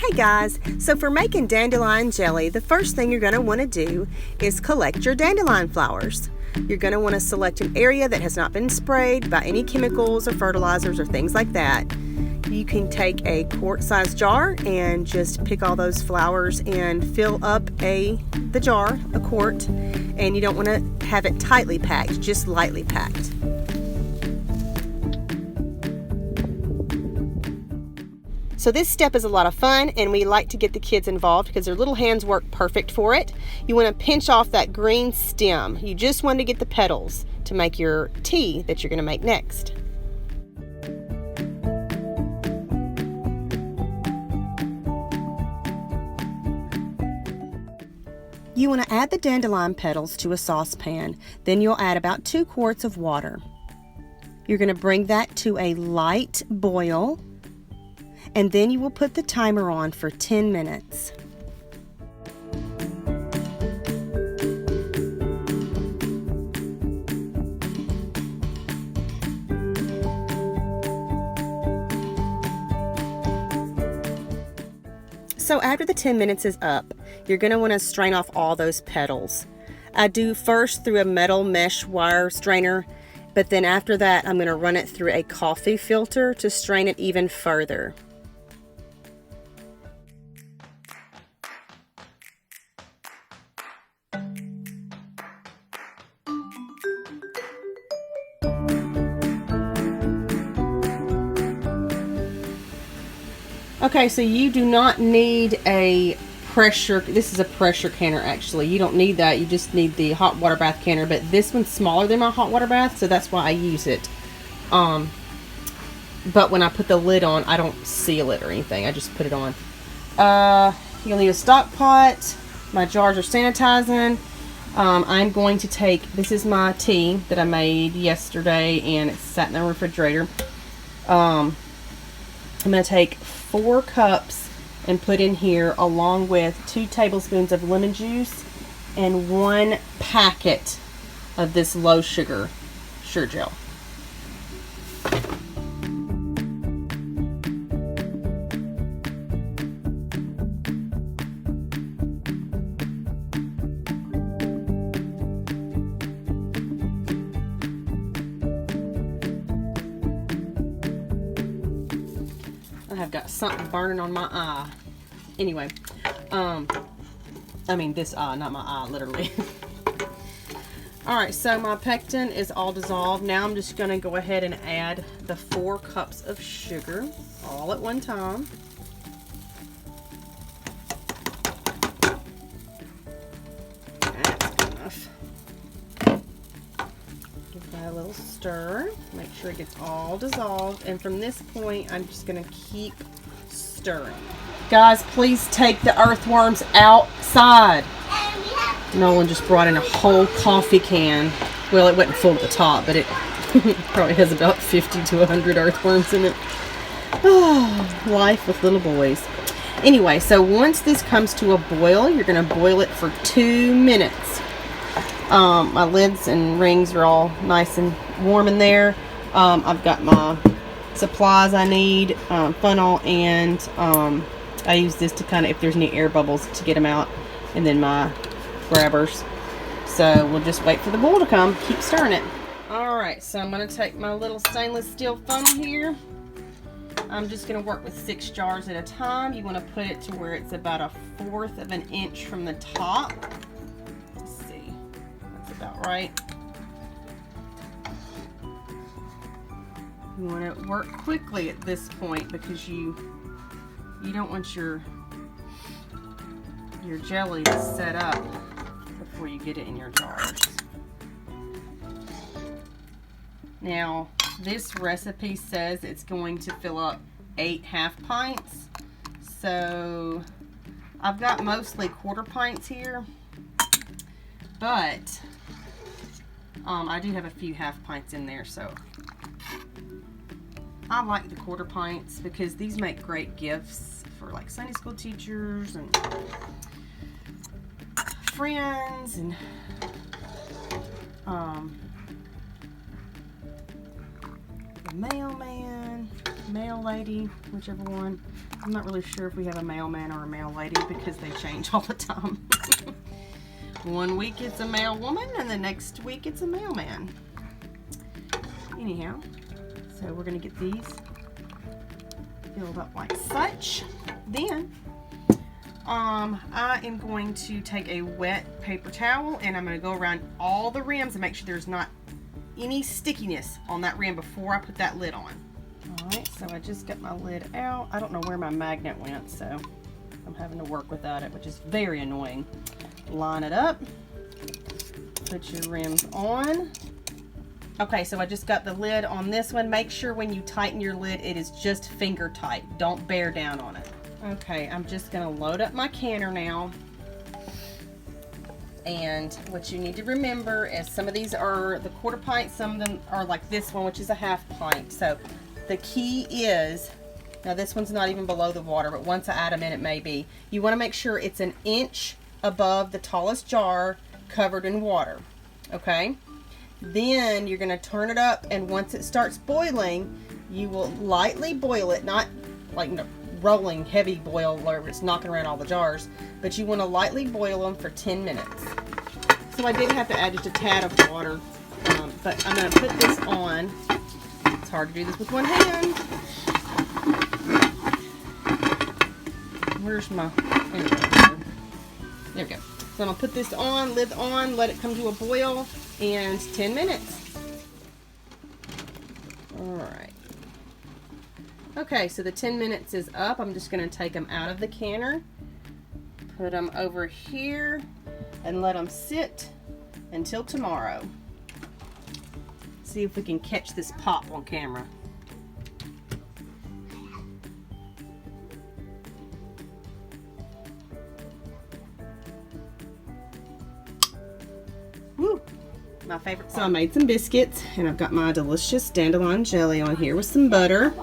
Hey guys, so for making dandelion jelly, the first thing you're going to want to do is collect your dandelion flowers. You're going to want to select an area that has not been sprayed by any chemicals or fertilizers or things like that. You can take a quart-sized jar and just pick all those flowers and fill up the jar, a quart, and you don't want to have it tightly packed, just lightly packed. So this step is a lot of fun, and we like to get the kids involved because their little hands work perfect for it. You want to pinch off that green stem. You just want to get the petals to make your tea that you're going to make next. You want to add the dandelion petals to a saucepan. Then you'll add about 2 quarts of water. You're going to bring that to a light boil, and then you will put the timer on for 10 minutes. So after the 10 minutes is up, you're going to want to strain off all those petals. I do first through a metal mesh wire strainer, but then after that I'm going to run it through a coffee filter to strain it even further. Okay, so you do not need a pressure, this is a pressure canner actually. You don't need that, you just need the hot water bath canner, but this one's smaller than my hot water bath, so that's why I use it. But when I put the lid on, I don't seal it or anything, I just put it on. You'll need a stock pot. My jars are sanitizing. I'm going to take, this is my tea that I made yesterday and it's sat in the refrigerator. I'm going to take 4 cups and put in here along with 2 tablespoons of lemon juice and 1 packet of this low sugar gel. I've got something burning on my eye. Anyway, I mean this eye, not my eye, literally. Alright, so my pectin is all dissolved. Now I'm just going to go ahead and add the 4 cups of sugar all at one time. That's good enough. Give that a little stir. Make sure it gets all dissolved. And from this point, I'm just going to keep stirring. Guys, please take the earthworms outside. Nolan just brought in a whole coffee can. Well, it wasn't full at the top, but it probably has about 50 to 100 earthworms in it. Oh, life with little boys. Anyway, so once this comes to a boil, you're going to boil it for 2 minutes. My lids and rings are all nice and warm in there. I've got my supplies I need, funnel, and I use this to kind of, if there's any air bubbles, to get them out, and then my grabbers. So we'll just wait for the boil to come. Keep stirring it. Alright, so I'm going to take my little stainless steel funnel here. I'm just going to work with 6 jars at a time. You want to put it to where it's about 1/4 of an inch from the top. Let's see. That's about right. You want to work quickly at this point because you don't want your jelly to set up before you get it in your jars. Now, this recipe says it's going to fill up 8 half pints. So, I've got mostly 1/4 pints here, but I do have a few half pints in there, so I like the 1/4 pints because these make great gifts for like Sunday school teachers and friends and the mailman. male lady, whichever one. I'm not really sure if we have a male man or a male lady because they change all the time. One week it's a male woman and the next week it's a male man. Anyhow, so we're going to get these filled up like such. Then I am going to take a wet paper towel and I'm going to go around all the rims and make sure there's not any stickiness on that rim before I put that lid on. Alright, so I just got my lid out. I don't know where my magnet went, so I'm having to work without it, which is very annoying. Line it up, put your rims on. Okay, so I just got the lid on this one. Make sure when you tighten your lid, it is just finger tight. Don't bear down on it. Okay, I'm just gonna load up my canner now. And what you need to remember is some of these are the 1/4 pint, some of them are like this one, which is a 1/2 pint. So the key is, now this one's not even below the water, but once I add them in, it may be. You wanna make sure it's 1 inch above the tallest jar covered in water, okay? Then you're gonna turn it up, and once it starts boiling, you will lightly boil it, not like rolling heavy boil where it's knocking around all the jars, but you wanna lightly boil them for 10 minutes. So I did have to add just a tad of water, but I'm gonna put this on. It's hard to do this with one hand. Where's my, there we go. So I'm gonna put this on, lid on, let it come to a boil, and 10 minutes. All right. Okay, so the 10 minutes is up. I'm just gonna take them out of the canner, put them over here, and let them sit until tomorrow. See if we can catch this pop on camera. Woo! My favorite part. So I made some biscuits, and I've got my delicious dandelion jelly on here with some butter.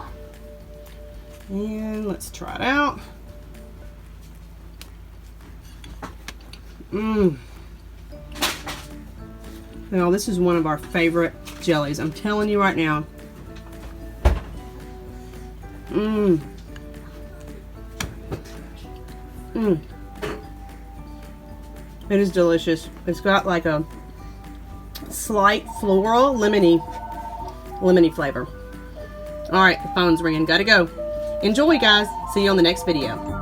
And let's try it out. Now this is one of our favorite jellies. I'm telling you right now. It is delicious. It's got like a slight floral lemony flavor. All right, the phone's ringing. Gotta go. Enjoy, guys. See you on the next video.